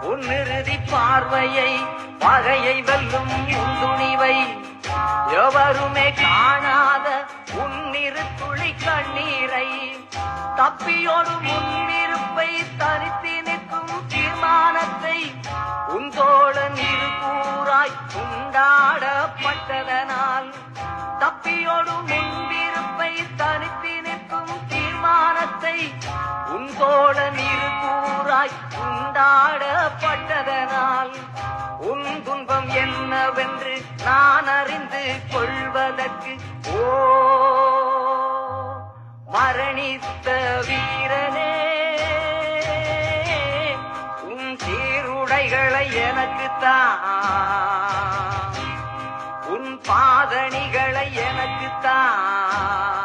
உன்னிறுதி பார்வையை பகையை வெல்லும் துணிவை எவருமே காணாத உன்னிரு துளி கண்ணீரை தப்பியோடு முன்னிருப்பை தனித்து நிற்கும் தீர்மானத்தை உன் தோழன் இரு கூறாய் துண்டாடப்பட்டதனால் தப்பியோடு முன்னிருப்பை தனித்து நிற்கும் தீர்மானத்தை உன் தோழன் இரு கூறாய் துண்டாடப்பட்டதனால் உன் துன்பம் என்னவென்று நான் அறிந்து கொள்வதற்கு ஓ மரணித்த வீரனே உன் சீருடைகளை எனக்குத்தான் உன் பாதணிகளை எனக்குத்தான்